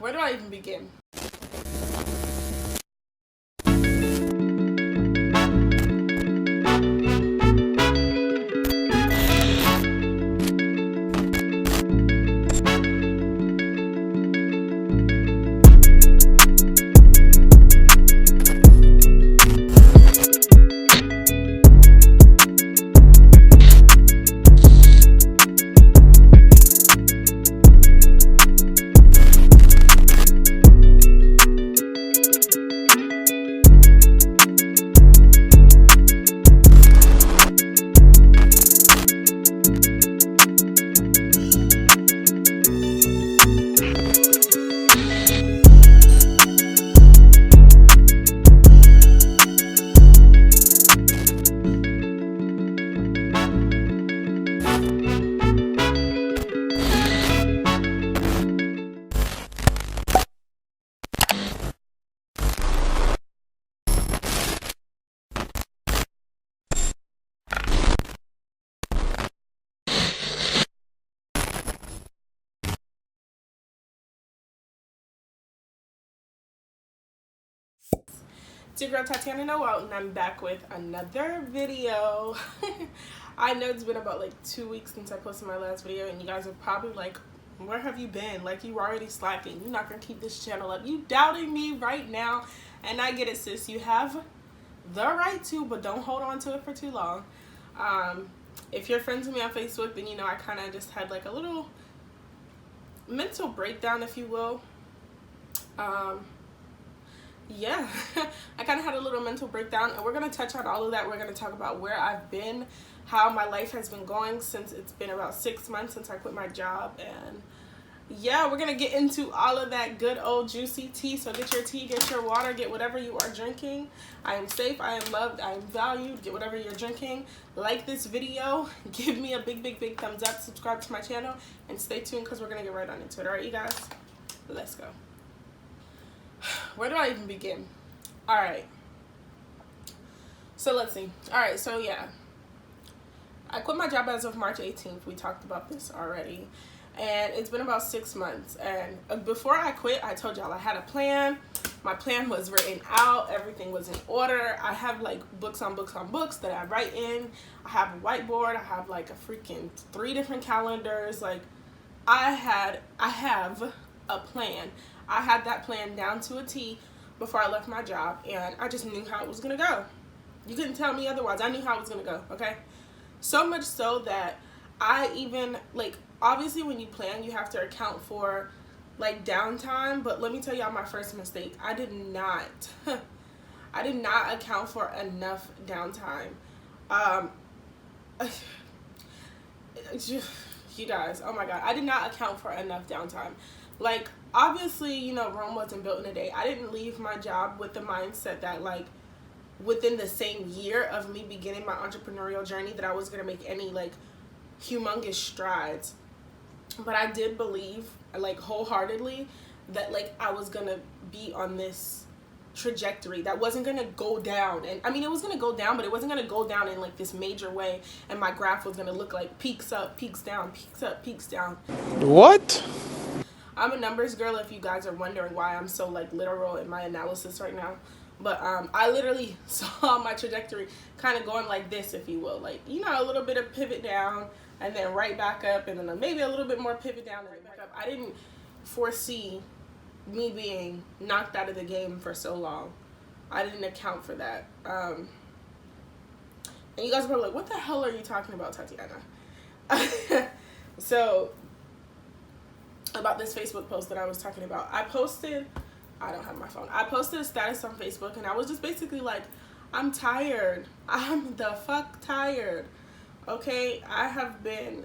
Where do I even begin? It's your girl Tatiana Noel, and I'm back with another video. I know it's been about like 2 weeks since I posted my last video, and you guys are probably like, where have you been? Like, you already slacking. You're not gonna keep this channel up. You doubting me right now, and I get it, sis. You have the right to, but don't hold on to it for too long. If you're friends with me on Facebook, then you know I kind of just had like a little mental breakdown, if you will. Yeah, I kind of had a little mental breakdown, and we're going to touch on all of that. We're going to talk about where I've been, how my life has been going since it's been about 6 months since I quit my job, and yeah, we're going to get into all of that good old juicy tea. So get your tea, get your water, get whatever you are drinking. I am safe, I am loved, I am valued. Get whatever you're drinking. Like this video, give me a big thumbs up, subscribe to my channel, and stay tuned because we're going to get right on into it. All right, you guys, let's go. Where do I even begin? All right, so let's see. All right, so yeah, I quit my job as of March 18th. We talked about this already, and it's been about 6 months. And before I quit, I told y'all I had a plan. My plan was written out. Everything was in order. I have like books on books on books that I write in. I have a whiteboard. I have like a freaking 3 different calendars. Like, I have a plan. I had that plan down to a T before I left my job, and I just knew how it was going to go. You couldn't tell me otherwise. I knew how it was going to go, okay? So much so that I even, like, obviously when you plan, you have to account for, like, downtime, but let me tell y'all my first mistake. I did not account for enough downtime. You guys, oh my God, I did not account for enough downtime. Like, obviously, you know, Rome wasn't built in a day. I didn't leave my job with the mindset that, like, within the same year of me beginning my entrepreneurial journey that I was going to make any, like, humongous strides. But I did believe, like, wholeheartedly that, like, I was going to be on this trajectory that wasn't going to go down. And I mean, it was going to go down, but it wasn't going to go down in, like, this major way. And my graph was going to look like peaks up, peaks down, peaks up, peaks down. What? I'm a numbers girl, if you guys are wondering why I'm so, like, literal in my analysis right now. But I literally saw my trajectory kind of going like this, if you will. Like, you know, a little bit of pivot down and then right back up, and then maybe a little bit more pivot down and right back up. I didn't foresee me being knocked out of the game for so long. I didn't account for that. And you guys were like, what the hell are you talking about, Tatiana? So, about this Facebook post that I was talking about. I don't have my phone. I posted a status on Facebook, and I was just basically like, I'm tired. I'm the fuck tired. Okay? I have been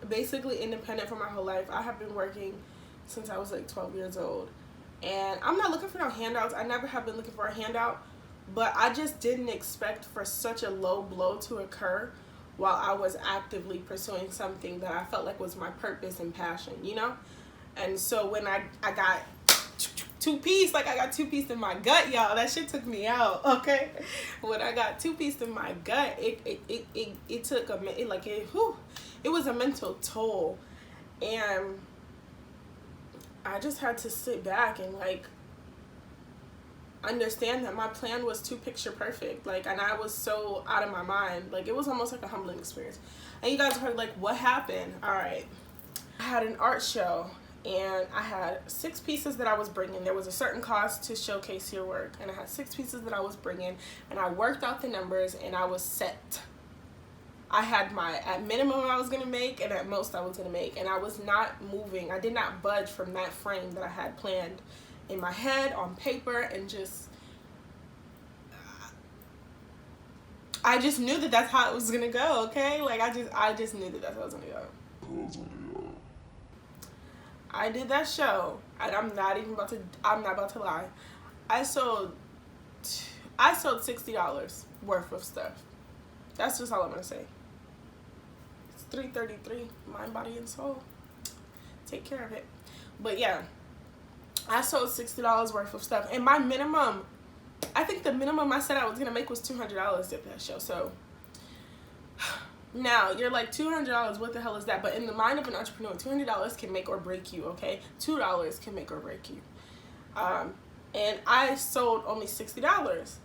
basically independent for my whole life. I have been working since I was like 12 years old. And I'm not looking for no handouts. I never have been looking for a handout. But I just didn't expect for such a low blow to occur while I was actively pursuing something that I felt like was my purpose and passion, you know? And so when I got two-piece, like, I got two-piece in my gut, y'all. That shit took me out, okay? When I got two-piece in my gut, it took it was a mental toll. And I just had to sit back and like understand that my plan was too picture perfect, like, and I was so out of my mind. Like, it was almost like a humbling experience. And you guys heard like what happened. All right, I had an art show and I had 6 pieces that I was bringing. There was a certain cost to showcase your work, and I had 6 pieces that I was bringing, and I worked out the numbers and I was set. I had my at minimum I was gonna make and at most I was gonna make, and I was not moving. I did not budge from that frame that I had planned in my head on paper, and just I just knew that that's how it was gonna go. Okay, like I just knew that that's how it was gonna go. I did that show, and I'm not about to lie. I sold $60 worth of stuff. That's just all I'm gonna say. It's 333, mind, body, and soul. Take care of it. But yeah, I sold $60 worth of stuff, and my minimum, I think the minimum I said I was gonna make was $200 at that show. So now you're like, $200, what the hell is that? But in the mind of an entrepreneur, $200 can make or break you. Okay, $2 can make or break you. And I sold only $60,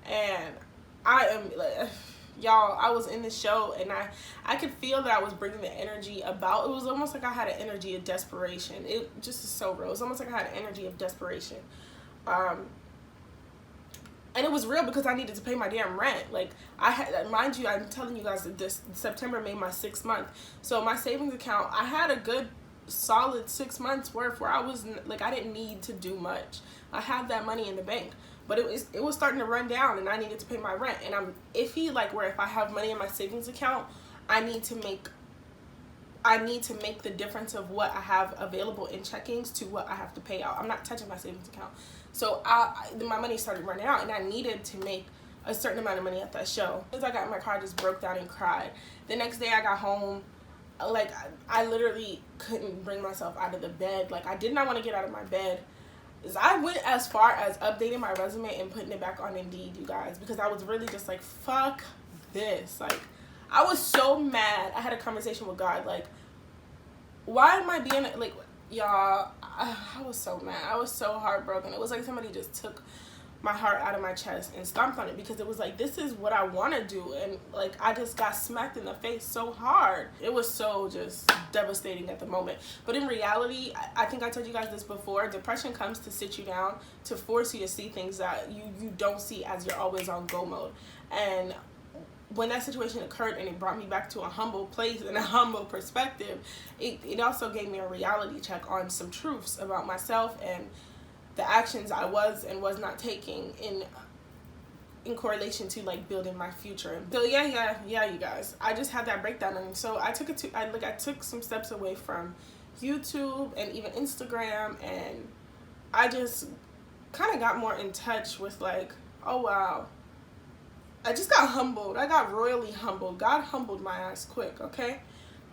and I am like, y'all, I was in the show, and I could feel that I was bringing the energy about. It was almost like I had an energy of desperation. It just is so real. It was almost like I had an energy of desperation. And it was real because I needed to pay my damn rent. Like, I had, mind you, I'm telling you guys that this September made my 6th month. So my savings account, I had a good solid 6 months worth where I was like, I didn't need to do much. I had that money in the bank, but it was starting to run down, and I needed to pay my rent. And I'm iffy, like, where if I have money in my savings account, I need to make the difference of what I have available in checkings to what I have to pay out. I'm not touching my savings account. So my money started running out, and I needed to make a certain amount of money at that show. As I got in my car, I just broke down and cried. The next day I got home, like, I literally couldn't bring myself out of the bed. Like, I did not want to get out of my bed. I went as far as updating my resume and putting it back on Indeed, you guys, because I was really just like, fuck this. Like, I was so mad. I had a conversation with God, like, why am I being, like, y'all, I was so mad. I was so heartbroken. It was like somebody just took my heart out of my chest and stomped on it, because it was like, this is what I want to do, and like, I just got smacked in the face so hard. It was so just devastating at the moment. But in reality, I think I told you guys this before, depression comes to sit you down, to force you to see things that you don't see as you're always on go mode. And when that situation occurred and it brought me back to a humble place and a humble perspective, it also gave me a reality check on some truths about myself and the actions I was and was not taking in correlation to like building my future. So yeah, you guys, I just had that breakdown, and so I took some steps away from YouTube and even Instagram, and I just kind of got more in touch with like, oh wow, I just got humbled. I got royally humbled. God humbled my ass quick, okay?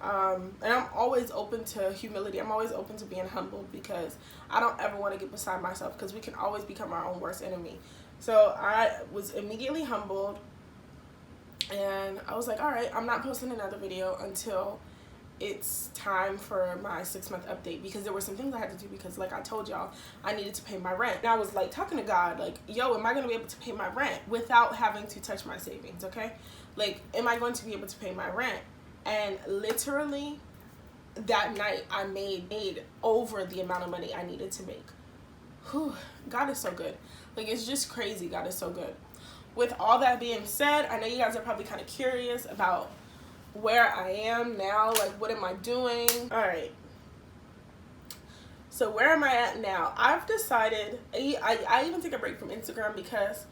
And I'm always open to humility. I'm always open to being humbled, because I don't ever want to get beside myself, because we can always become our own worst enemy. So I was immediately humbled, and I was like, all right, I'm not posting another video until it's time for my 6-month update, because there were some things I had to do, because like I told y'all, I needed to pay my rent. And I was like talking to God, like, yo, am I going to be able to pay my rent without having to touch my savings? Okay, like, am I going to be able to pay my rent? And literally that night I made over the amount of money I needed to make. Whew, God is so good. Like, it's just crazy. God is so good. With all that being said, I know you guys are probably kind of curious about where I am now. Like, what am I doing? All right. So where am I at now? I've decided, I even take a break from Instagram, because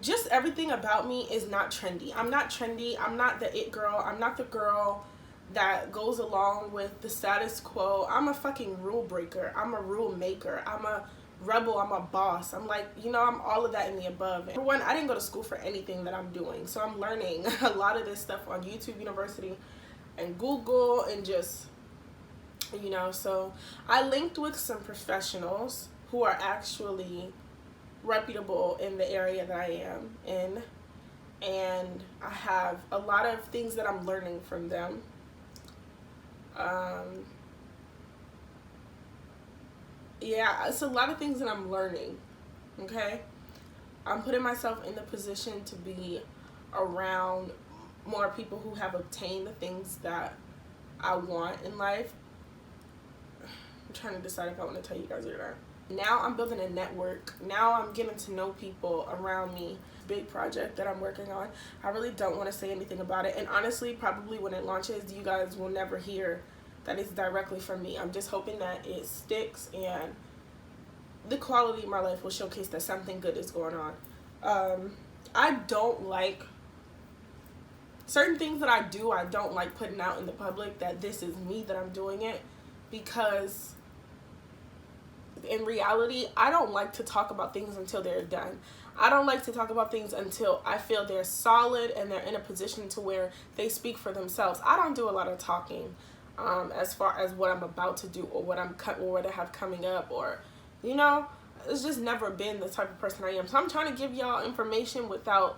just everything about me is not trendy. I'm not trendy. I'm not the it girl. I'm not the girl that goes along with the status quo. I'm a fucking rule breaker. I'm a rule maker. I'm a rebel. I'm a boss. I'm like, you know, I'm all of that in the above. And for one, I didn't go to school for anything that I'm doing, so I'm learning a lot of this stuff on YouTube University and Google, and just, you know, so I linked with some professionals who are actually reputable in the area that I am in, and I have a lot of things that I'm learning from them. yeah, it's a lot of things that I'm learning. Okay, I'm putting myself in the position to be around more people who have obtained the things that I want in life. I'm trying to decide if I want to tell you guys or not. Now I'm building a network. Now I'm getting to know people around me. Big project that I'm working on. I really don't want to say anything about it. And honestly, probably when it launches, you guys will never hear that it's directly from me. I'm just hoping that it sticks and the quality of my life will showcase that something good is going on. I don't like certain things that I do. I don't like putting out in the public that this is me, that I'm doing it, because in reality, I don't like to talk about things until they're done. I don't like to talk about things until I feel they're solid and they're in a position to where they speak for themselves. I don't do a lot of talking as far as what I'm about to do or what I have coming up, or you know, it's just never been the type of person I am. So I'm trying to give y'all information without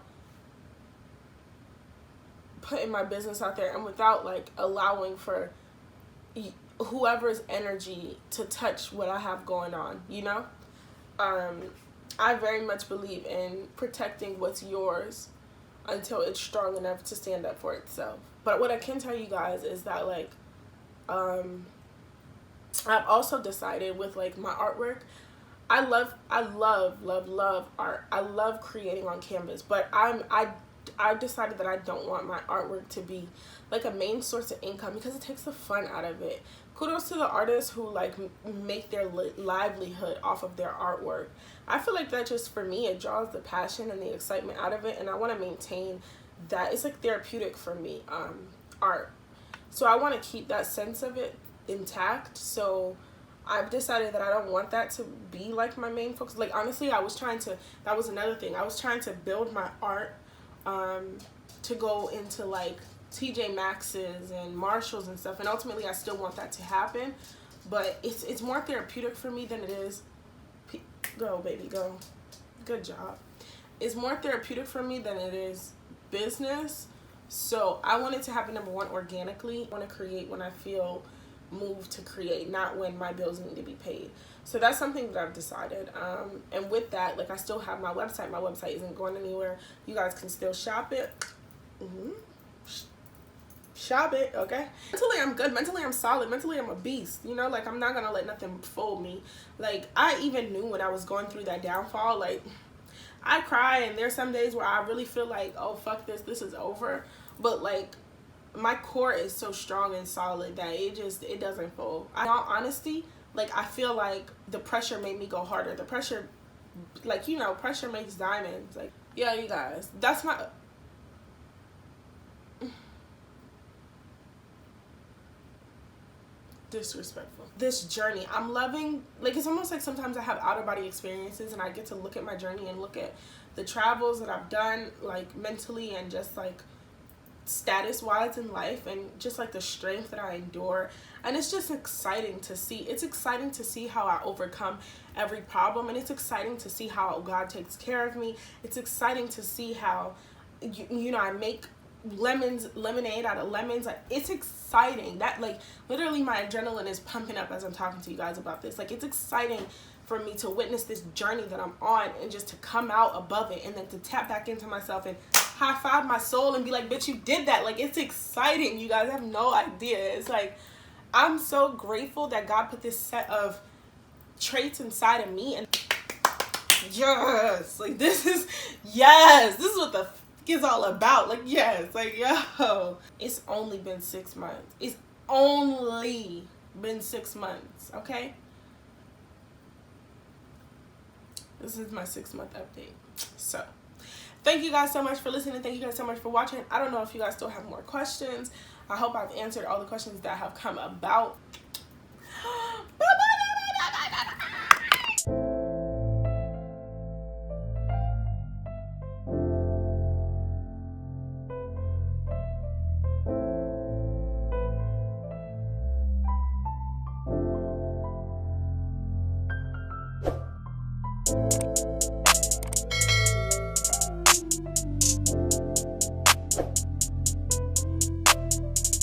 putting my business out there and without like allowing for whoever's energy to touch what I have going on, you know? I very much believe in protecting what's yours until it's strong enough to stand up for itself. But what I can tell you guys is that like I've also decided with like my artwork, I love art. I love creating on canvas, but I've decided that I don't want my artwork to be like a main source of income because it takes the fun out of it. Kudos to the artists who like make their livelihood off of their artwork. I feel like that just, for me, it draws the passion and the excitement out of it, and I want to maintain that. It's like therapeutic for me, art. So I want to keep that sense of it intact. So I've decided that I don't want that to be like my main focus. Like honestly, that was another thing. I was trying to build my art to go into like TJ Maxx's and Marshalls and stuff, and ultimately I still want that to happen, but it's more therapeutic for me than it is go baby go, good job. It's more therapeutic for me than it is business. So I want it to happen, number one, organically. I want to create when I feel moved to create, not when my bills need to be paid. So that's something that I've decided. And with that, like, I still have my website. My website isn't going anywhere. You guys can still shop it. Shop it, okay? Mentally, I'm good. Mentally, I'm solid. Mentally, I'm a beast. You know, like, I'm not gonna let nothing fool me. Like, I even knew when I was going through that downfall, like, I cry, and there's some days where I really feel like, oh, fuck this is over. But, like, my core is so strong and solid that it doesn't fold. In all honesty, like, I feel like the pressure made me go harder. The pressure, like, you know, pressure makes diamonds. Like, yeah, you guys, that's my... disrespectful. This journey, I'm loving, like, it's almost like sometimes I have out-of-body experiences and I get to look at my journey and look at the travels that I've done, like, mentally and just, like, status-wise in life, and just, like, the strength that I endure. And it's just exciting to see. It's exciting to see how I overcome every problem, and it's exciting to see how God takes care of me. It's exciting to see how, you know, I make lemonade out of lemons. Like, it's exciting. That, like, literally my adrenaline is pumping up as I'm talking to you guys about this. Like, it's exciting for me to witness this journey that I'm on, and just to come out above it, and then to tap back into myself and high five my soul and be like, bitch, you did that. Like, it's exciting. You guys have no idea. It's like, I'm so grateful that God put this set of traits inside of me, and yes, like, this is what the is all about. Like, yes, like, yo, it's only been 6 months. It's only been 6 months, okay? This is my 6-month update. So thank you guys so much for listening. Thank you guys so much for watching. I don't know if you guys still have more questions. I hope I've answered all the questions that have come about.